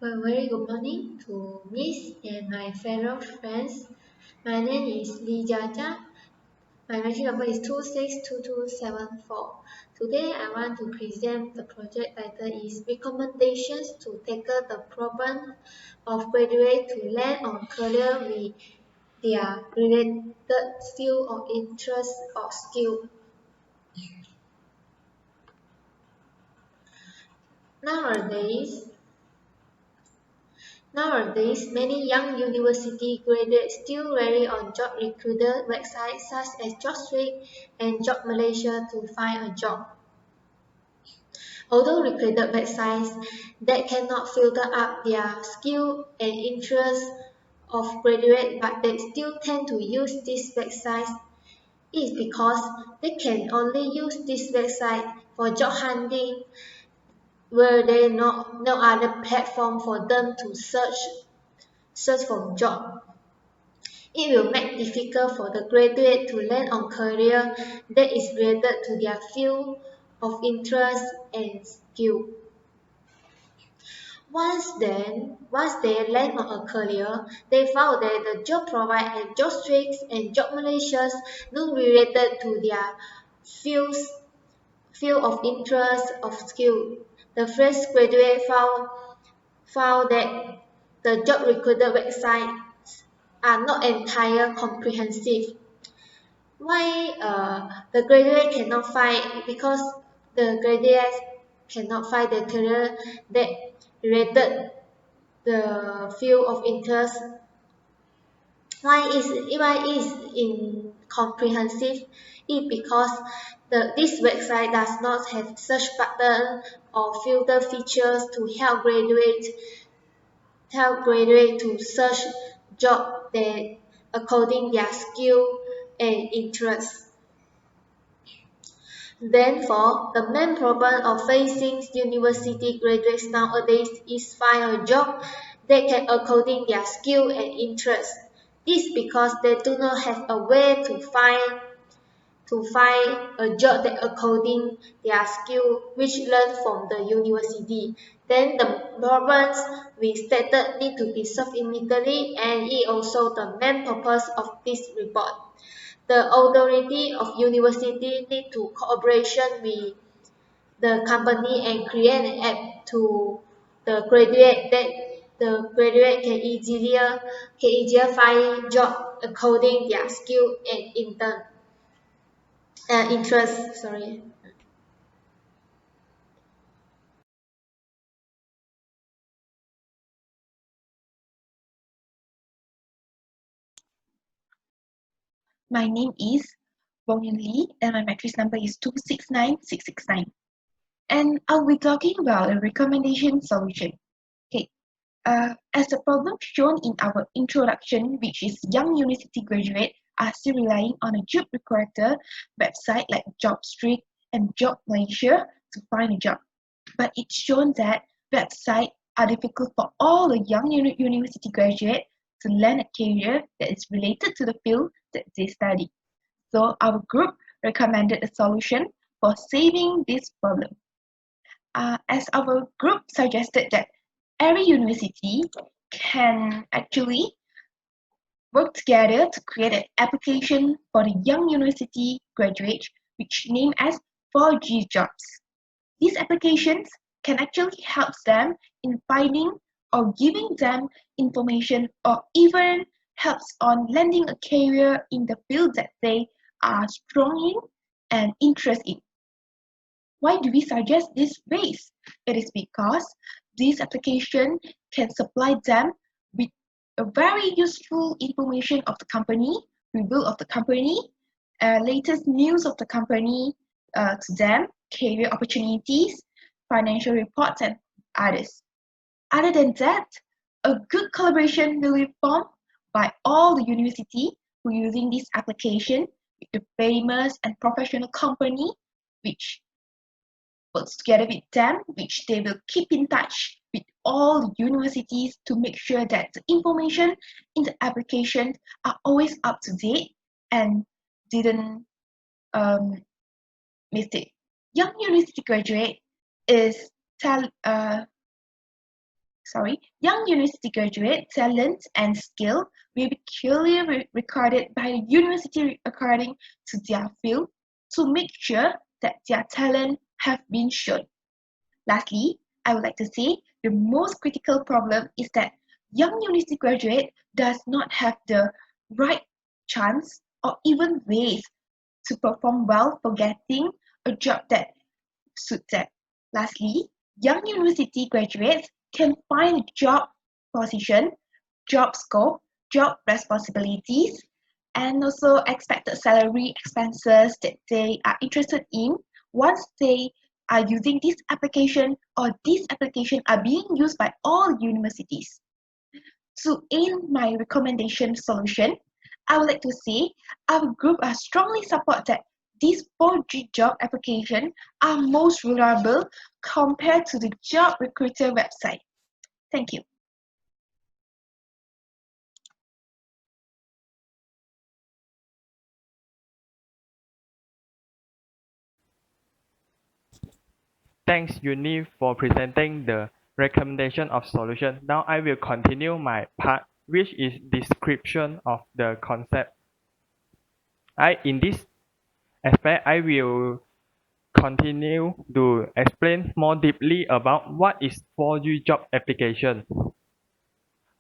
Well, very good morning to Miss and my fellow friends. My name is Lee Jaja. My registration number is 262274. Today I want to present the project title is Recommendations to Tackle the Problem of Graduates to Land on Career with their related field of interest or skill. Nowadays, Nowadays, many young university graduates still rely on job recruiter websites such as JobStreet and Job Malaysia to find a job. Although recruiter websites that cannot filter up their skill and interests of graduates, but they still tend to use these websites, it is because they can only use this website for job hunting, where there is no other platform for them to search for job. It will make it difficult for the graduate to land on career that is related to their field of interest and skill. Once they land on a career, they found that the job provided at job streets and job Malaysias not related to their field of interest of skill. The fresh graduate found that the job recruiter website are not entire comprehensive. Why the graduate cannot find? Because the graduate cannot find the career that related the field of interest. Why is incomprehensive? It because this website does not have search button or filter features to help graduate to search job that according their skill and interest. Therefore, the main problem of facing university graduates nowadays is find a job that can according their skill and interest. This because they do not have a way to find a job that according their skill which learn from the university. Then the problems we stated need to be solved immediately, and it also the main purpose of this report. The authority of university need to cooperation with the company and create an app to the graduate that the graduate can easier find job according their skill and interest. Sorry. My name is Wong Yun Lee and my matrix number is 269669. And I'll be talking about a recommendation solution. Okay, as the problem shown in our introduction, which is young university graduates are still relying on a job recruiter website like JobStreet and Job Malaysia to find a job. But it's shown that websites are difficult for all the young university graduates to land a career that is related to the field that they study. So our group recommended a solution for saving this problem. As our group suggested that every university can actually work together to create an application for the young university graduates, which named as 4G jobs. These applications can actually help them in finding or giving them information or even helps on landing a career in the field that they are strong in and interested in. Why do we suggest these ways? It is because this application can supply them with a very useful information of the company, review of the company, latest news of the company to them, career opportunities, financial reports, and others. Other than that, a good collaboration will be formed by all the university who are using this application with the famous and professional company which works together with them, which they will keep in touch with all the universities to make sure that the information in the application are always up to date and didn't miss it. Young university graduate is young university graduate talent and skill will be clearly recorded by the university according to their field to make sure that their talent have been shown. Lastly, I would like to say the most critical problem is that young university graduate does not have the right chance or even ways to perform well for getting a job that suits them. Lastly, young university graduates can find job position, job scope, job responsibilities, and also expected salary expenses that they are interested in once they are using this application or these applications are being used by all universities. To aid my recommendation solution, I would like to say our group are strongly support that these 4G job applications are most reliable compared to the job recruiter website. Thank you. Thanks, Uni, for presenting the recommendation of solution. Now I will continue my part, which is description of the concept. In this aspect, I will continue to explain more deeply about what is 4G job application.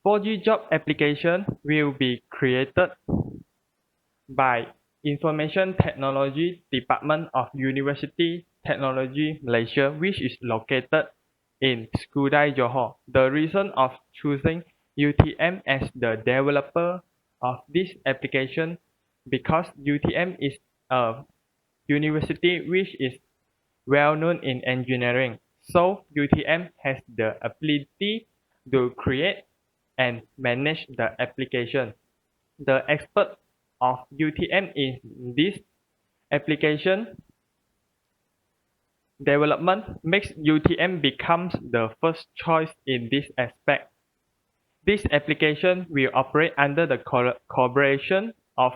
4G job application will be created by Information Technology Department of University Technology Malaysia, which is located in Skudai, Johor. The reason of choosing UTM as the developer of this application because UTM is a university which is well known in engineering. So UTM has the ability to create and manage the application. The expert of UTM in this application development makes UTM becomes the first choice in this aspect. This application will operate under the collaboration of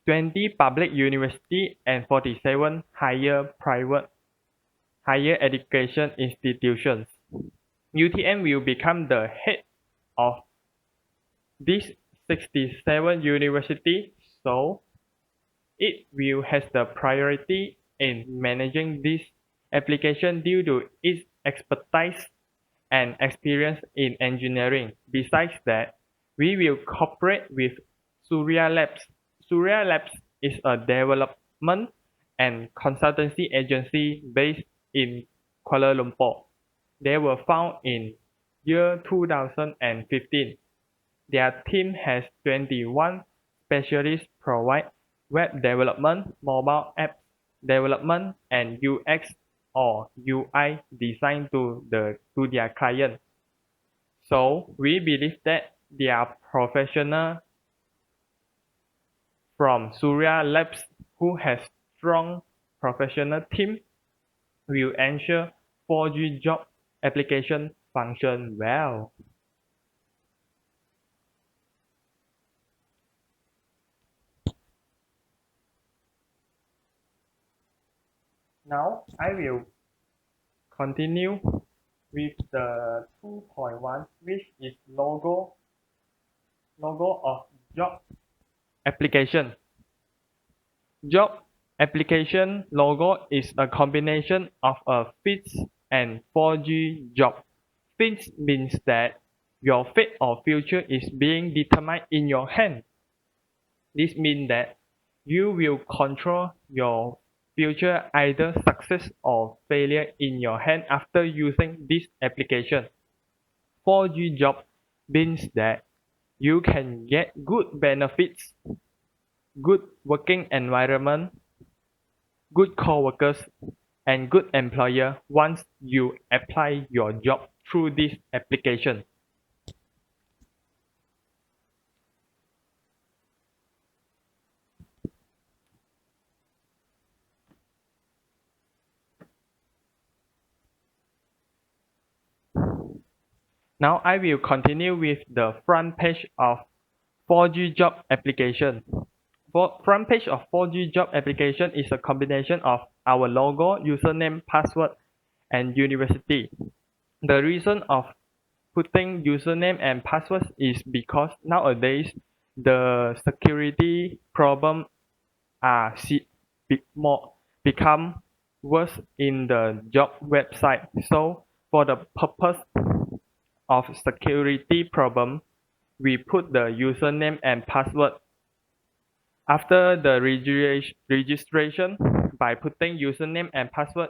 20 public universities and 47 higher education institutions. UTM will become the head of this 67 university, so it will has the priority in managing this application due to its expertise and experience in engineering. Besides that, we will cooperate with Surya Labs. Surya Labs is a development and consultancy agency based in Kuala Lumpur. They were found in year 2015. Their team has 21 specialists provide web development, mobile app development, and UX or UI design to their client. So we believe that their professional from Surya Labs who has strong professional team will ensure 4G job application function well. Now I will continue with the 2.1, which is logo of job application. Job application logo is a combination of a fixed and 4G job. Fixed means that your fate or future is being determined in your hand. This means that you will control your future either success or failure in your hand after using this application. 4G job means that you can get good benefits, good working environment, good coworkers, and good employer once you apply your job through this application. Now I will continue with the front page of 4G job application. Front page of 4G job application is a combination of our logo, username, password, and university. The reason of putting username and passwords is because nowadays the security problem are become worse in the job website. So for the purpose of security problem, we put the username and password. After the registration, by putting username and password,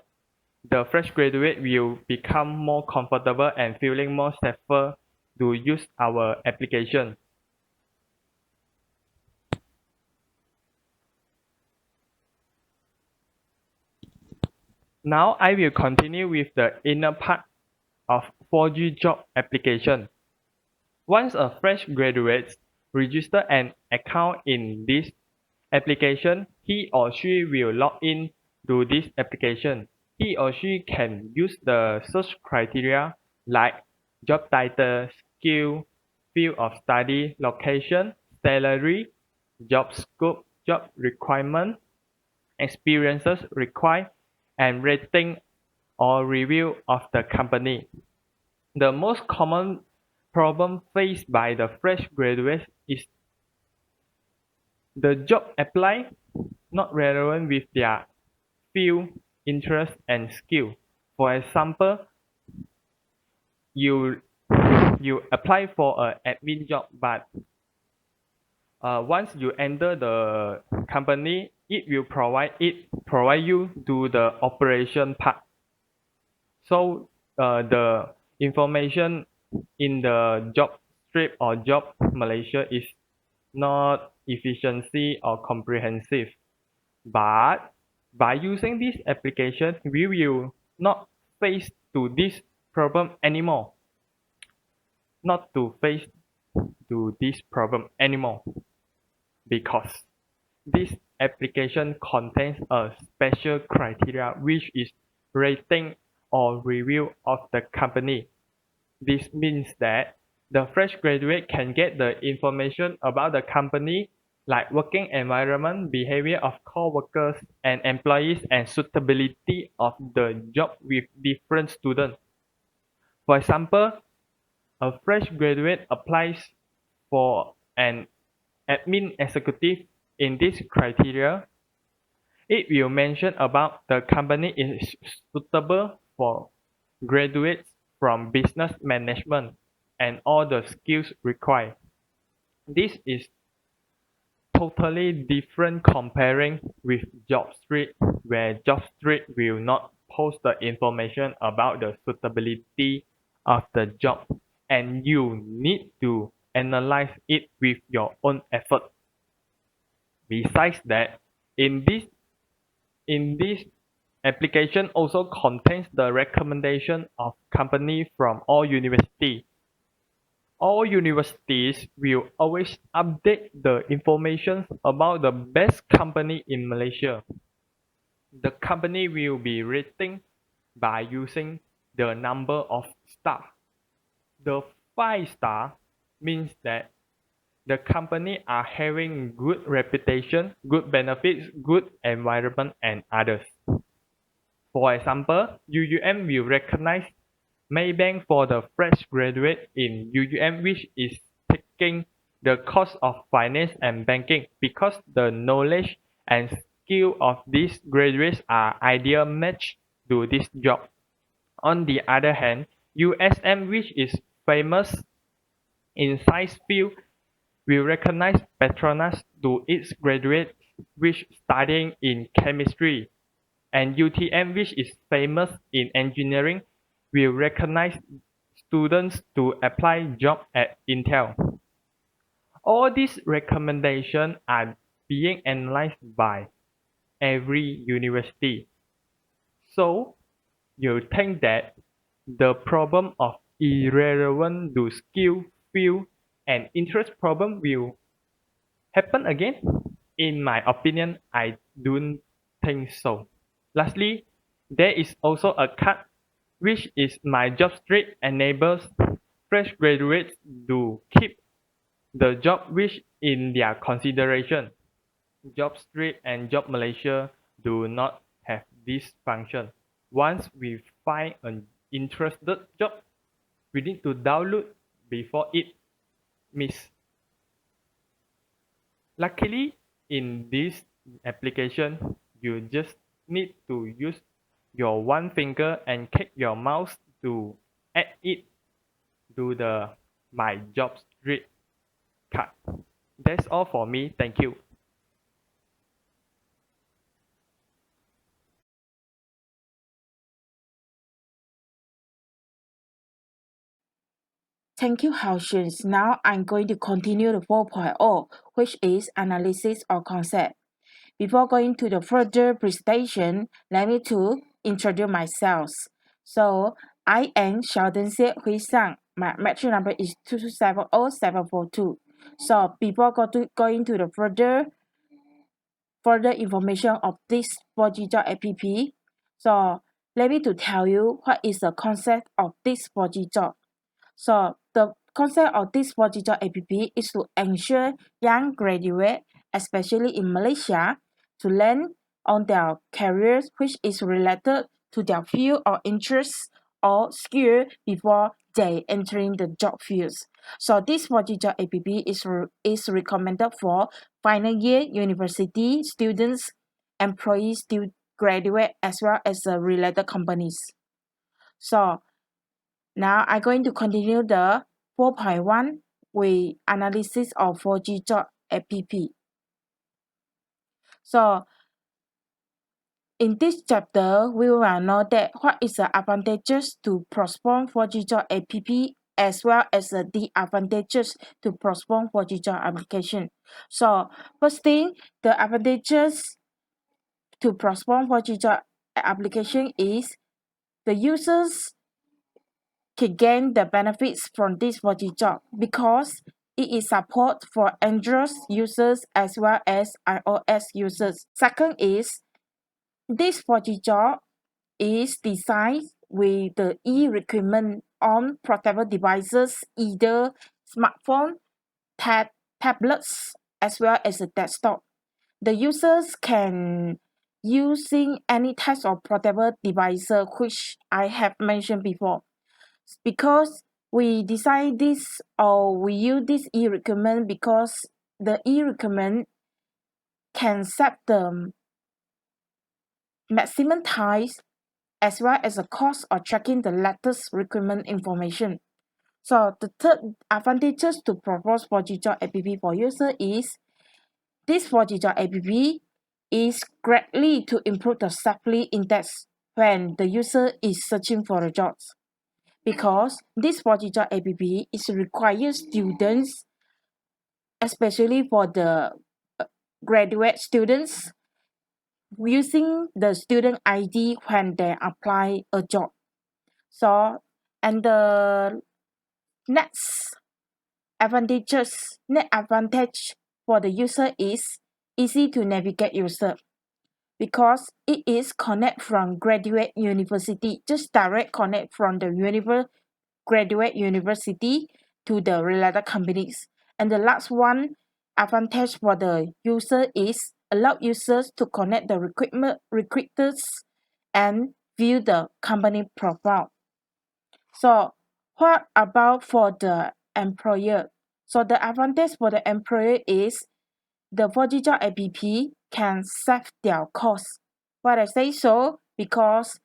the fresh graduate will become more comfortable and feeling more safer to use our application. Now I will continue with the inner part of 4G job application. Once a fresh graduate registers an account in this application, he or she will log in to this application. He or she can use the search criteria like job title, skill, field of study, location, salary, job scope, job requirement, experiences required, and rating or review of the company. The most common problem faced by the fresh graduates is the job applied not relevant with their field, interest, and skill. For example, you you apply for an admin job, but once you enter the company, it will provide you to the operation part. So the information in the job strip or job Malaysia is not efficiency or comprehensive. But by using this application, we will not face to this problem anymore. Not to face to this problem anymore. Because this application contains a special criteria which is rating or review of the company. This means that the fresh graduate can get the information about the company like working environment, behavior of co-workers and employees, and suitability of the job with different students. For example, a fresh graduate applies for an admin executive. In this criteria, it will mention about the company is suitable for graduates from business management and all the skills required. This is totally different comparing with JobStreet, where JobStreet will not post the information about the suitability of the job, and you need to analyze it with your own effort. Besides that, in this application also contains the recommendation of company from all universities. All universities will always update the information about the best company in Malaysia. The company will be rating by using the number of stars. The 5 star means that the company are having good reputation, good benefits, good environment, and others. For example, UUM will recognize Maybank for the fresh graduate in UUM which is taking the course of finance and banking because the knowledge and skill of these graduates are ideal match to this job. On the other hand, USM which is famous in science field will recognize Petronas to its graduates which studying in chemistry, and UTM which is famous in engineering will recognize students to apply job at Intel. All these recommendations are being analyzed by every university. So you think that the problem of irrelevant to skill, field, and interest problem will happen again? In my opinion, I don't think so. Lastly, there is also a cut which is my job street enables fresh graduates to keep the job which in their consideration. Job street and Job Malaysia do not have this function. Once we find an interested job, we need to download before it miss. Luckily, in this application, you just need to use your one finger and click your mouse to add it to the My Job Street card. That's all for me. Thank you. Thank you, Haoshun. Now I'm going to continue the 4.0, which is analysis of concept. Before going to the further presentation, let me to introduce myself. So, I am Sheldon Hui Sang. My matric number is 2270742. So, before going to the further information of this 4G job app, so let me to tell you what is the concept of this 4G job. So the concept of this 4G job app is to ensure young graduates, especially in Malaysia, to learn on their careers which is related to their field of interest or skill before they entering the job fields. So this 4G job app is recommended for final year university students, employees, graduate as well as the related companies. So now I'm going to continue the 4.1 with analysis of 4G job app. So in this chapter, we will know that what is the advantages to postpone 4G job app as well as the disadvantages to postpone 4G job application. So first thing, the advantages to postpone 4G job application is the users can gain the benefits from this 4G job because it is support for Android users as well as iOS users. Second is this 4G job is designed with the e-requirement on portable devices, either smartphone, tablets, as well as a desktop. The users can using any type of portable devices which I have mentioned before. Because we design this or we use this e-requirement because the e-requirement can set the maximum time as well as the cost of checking the latest requirement information. So the third advantages to propose 4G job app for user is this 4G job app is greatly to improve the safety index when the user is searching for the jobs. Because this 4G job app is requires students, especially for the graduate students, using the student ID when they apply a job. So, and the next advantage for the user is easy to navigate user because it is connect from graduate university, just direct connect from the graduate university to the related companies. And the last one advantage for the user is allow users to connect the recruiters and view the company profile. So what about for the employer? So the advantage for the employer is the 4G job app can save their costs. Why I say so? Because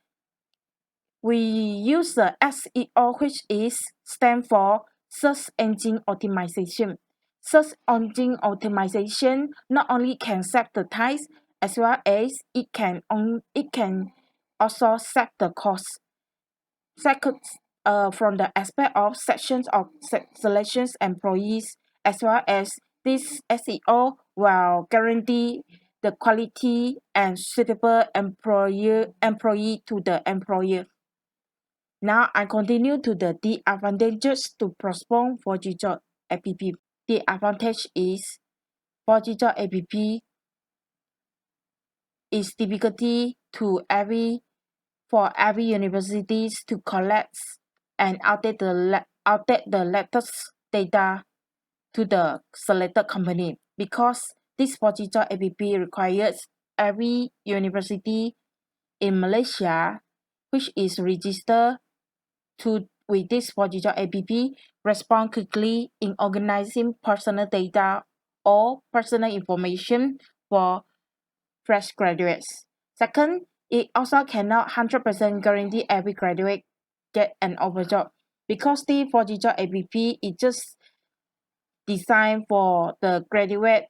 we use the SEO, which is stand for search engine optimization. Search engine optimization not only can save the time as well as it can also save the cost. Second, from the aspect of sections of selections employees as well as this SEO will guarantee the quality and suitable employee to the employer. Now I continue to the disadvantages to postpone 4G job app. The advantage is 4G job app is difficulty to every universities to collect and update the latest data to the selected company because this 4G job app requires every university in Malaysia which is registered with this ForGJob app respond quickly in organizing personal data or personal information for fresh graduates. Second, it also cannot 100% guarantee every graduate get an offer job because the ForGJob app is just designed for the graduate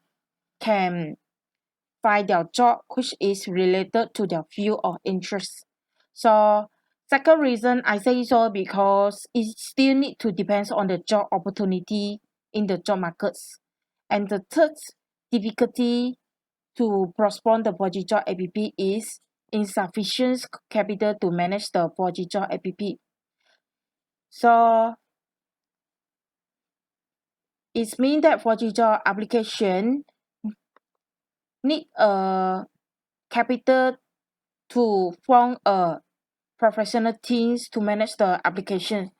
can find their job which is related to their field of interest. So second reason I say so because it still need to depends on the job opportunity in the job markets. And the third difficulty to postpone the ForGJob app is insufficient capital to manage the ForGJob app. So it means that ForGJob application need a capital to form a professional teams to manage the application.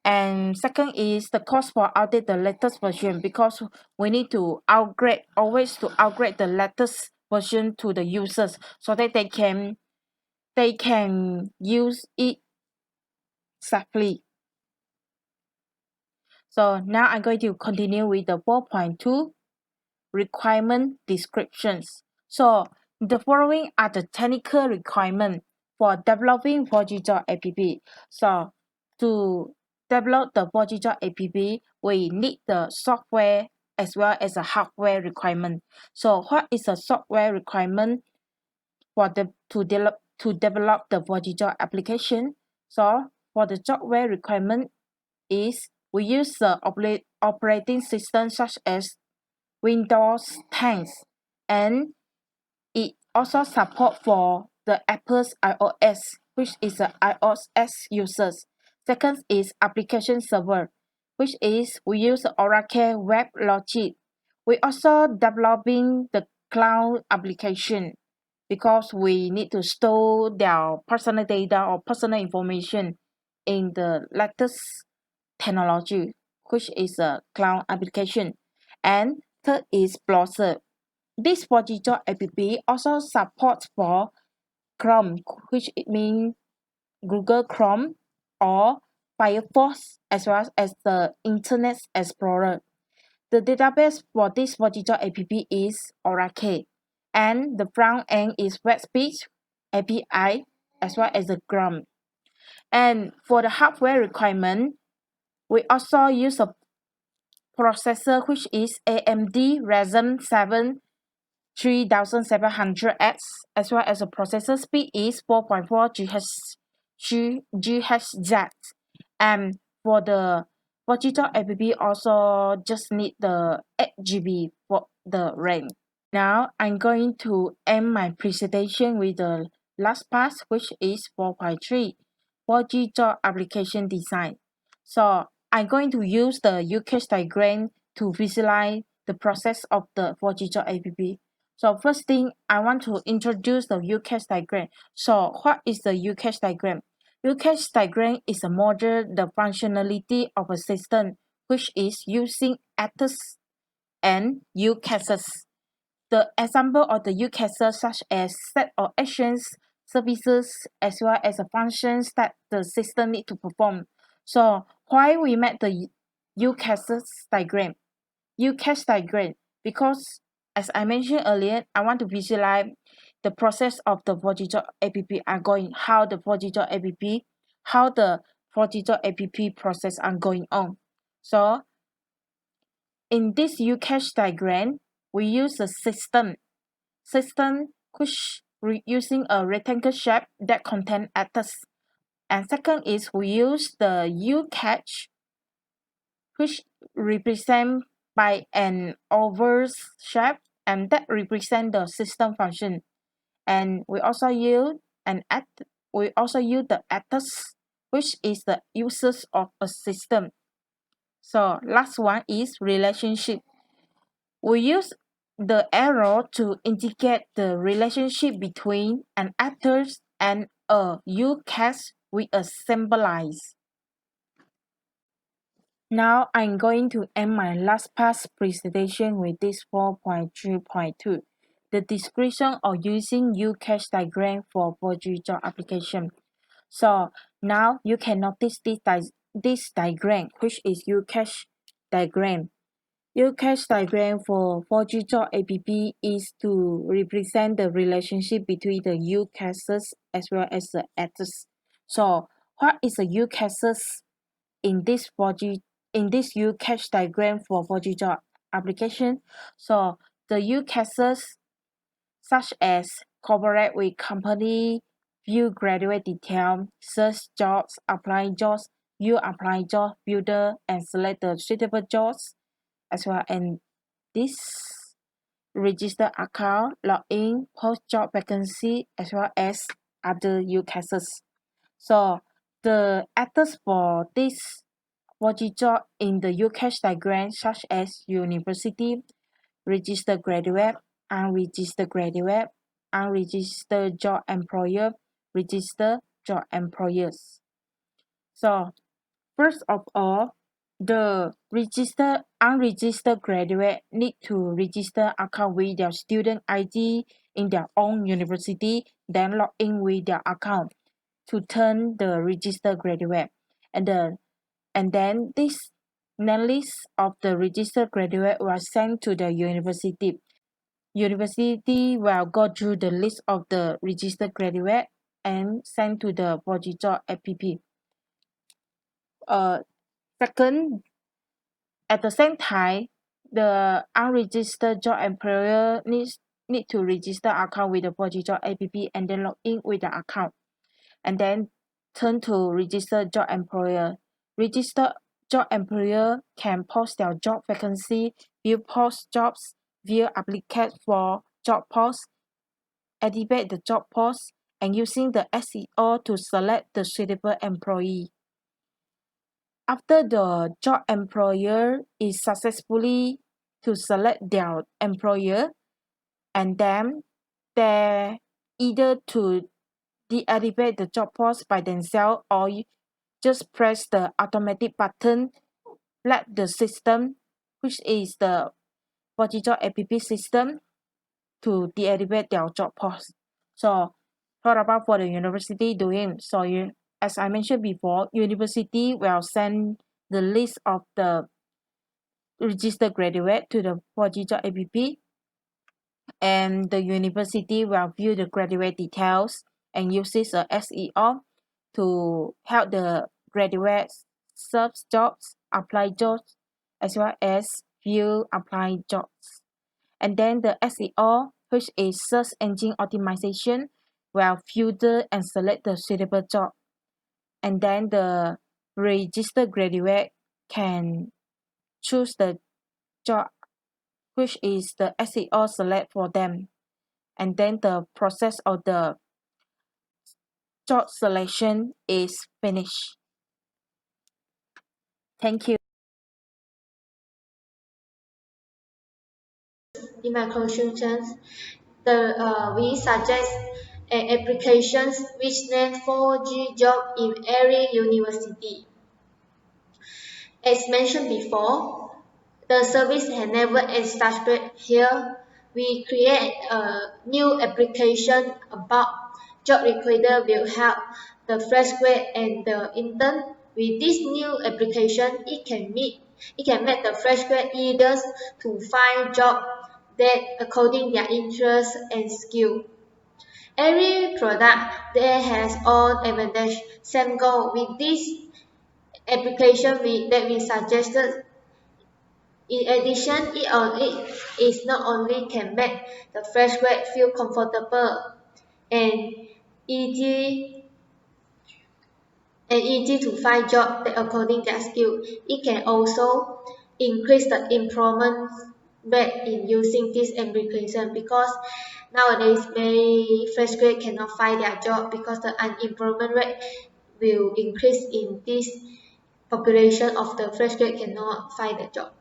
And second is the cost for update the latest version because we need to always to upgrade the latest version to the users so that they can use it safely. So now I'm going to continue with the 4.2 requirement descriptions. So the following are the technical requirements for developing ForGJob app. So to develop the ForGJob app, we need the software as well as a hardware requirement. So what is a software requirement for to develop the ForGJob application? So for the software requirement is we use the operating system such as Windows 10 and it also support for the Apple's iOS, which is the iOS users. Second is application server, which is we use Oracle Web Logic. We also developing the cloud application because we need to store their personal data or personal information in the latest technology, which is a cloud application. And third is browser. This ForGJob app also supports for Chrome, which it means Google Chrome or Firefox as well as the Internet Explorer. The database for this ForGJob app is Oracle, and the front end is WebSpeech API as well as the GRUM. And for the hardware requirement, we also use a processor which is AMD Ryzen 7 3700X as well as the processor speed is 4.4 GHz. And for the ForGJob app also just need the 8 GB for the RAM. Now I'm going to end my presentation with the last part which is 4.3 ForGJob application design. So I'm going to use the use case diagram to visualize the process of the ForGJob app. So first thing, I want to introduce the use case diagram. So what is the use case diagram? Use case diagram is a model the functionality of a system which is using actors and use cases. The example of the use cases such as set of actions, services, as well as the functions that the system need to perform. So why we make the use cases diagram? Use case diagram because as I mentioned earlier, I want to visualize the process of the ForGJob app are going, how the ForGJob app process are going on. So in this use case diagram, we use a system which using a rectangle shape that contain actors. And second is we use the use case which represent by an oval shape and that represent the system function. And we also use the actors which is the users of a system. So last one is relationship. We use the arrow to indicate the relationship between an actor and a use case with a symbolize. Now I'm going to end my last part presentation with this 4.3.2, the description of using use case diagram for ForGJob application. So now you can notice this this diagram, which is UCAS diagram. UCAS diagram for 4G job app is to represent the relationship between the UCASes as well as the actors. So what is a UCASes in this UCAS diagram for 4G job application? So the UCASes such as cooperate with company, view graduate detail, search jobs, apply jobs, view apply job builder, and select the suitable jobs as well. And this register account, login, post job vacancy, as well as other use cases. So the actors for this 4G job in the UCAS diagram such as university, registered graduate, unregistered graduate, unregistered job employer, registered job employers. So first of all, the unregistered graduate need to register account with their student ID in their own university, then log in with their account to turn the registered graduate. And then this name list of the registered graduate was sent to the university. University will go through the list of the registered graduate and send to the 4G job app. Second, at the same time, the unregistered job employer need to register account with the 4G job app and then log in with the account. And then turn to registered job employer. Registered job employer can post their job vacancy, view post jobs, view applicants for job posts, edit the job post, and using the SEO to select the suitable employee. After the job employer is successfully to select their employer, and then they either to deactivate the job post by themselves or just press the automatic button, let the system, which is the 4G job app system, to deactivate their job post. So what about for the university doing? So as I mentioned before, university will send the list of the registered graduate to the 4G job app, and the university will view the graduate details and uses a SEO to help the graduates search jobs, apply jobs, as well as view apply jobs. And then the SEO, which is search engine optimization, will filter and select the suitable job. And then the registered graduate can choose the job which is the SEO select for them. And then the process of the job selection is finished. Thank you. In my conclusions, we suggest applications which need 4G job in every university. As mentioned before, the service has never established here. We create a new application about job requirement will help the fresh grad and the intern. With this new application, it can make the fresh grad leaders to find job that according their interest and skill. Every product there has own advantage. Same goal with this application that we suggested. In addition, it is not only can make the fresh grad feel comfortable and easy easy to find job that according their skill. It can also increase the employment rate in using this application because nowadays many fresh grad cannot find their job because the unemployment rate will increase in this population of the fresh grad cannot find a job.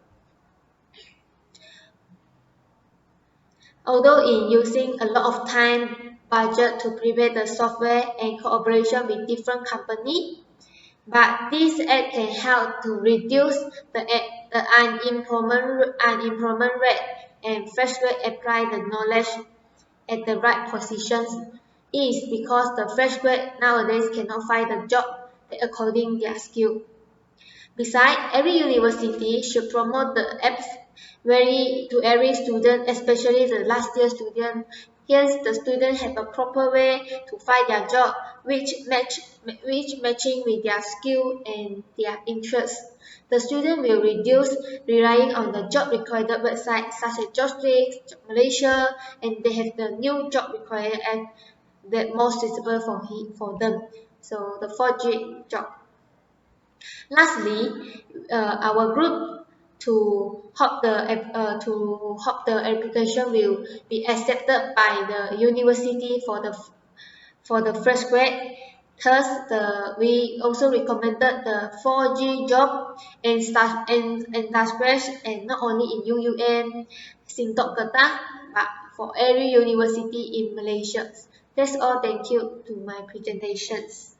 Although in using a lot of time, budget to prepare the software and cooperation with different companies, but this app can help to reduce the unemployment rate and fresh grad apply the knowledge at the right positions. It is because the fresh grad nowadays cannot find a job according their skill. Besides, every university should promote the apps to every student, especially the last year student. Hence, the students have a proper way to find their job, which matching with their skill and their interests. The student will reduce relying on the job required websites such as JobStreet, Job Malaysia, and they have the new job required app that most suitable for them. So the 4G job. Lastly, our group to hope the application will be accepted by the university for the first grade. Thus, we also recommended the 4G job and splash and not only in UUM, Sintok Kedah, but for every university in Malaysia. That's all. Thank you to my presentations.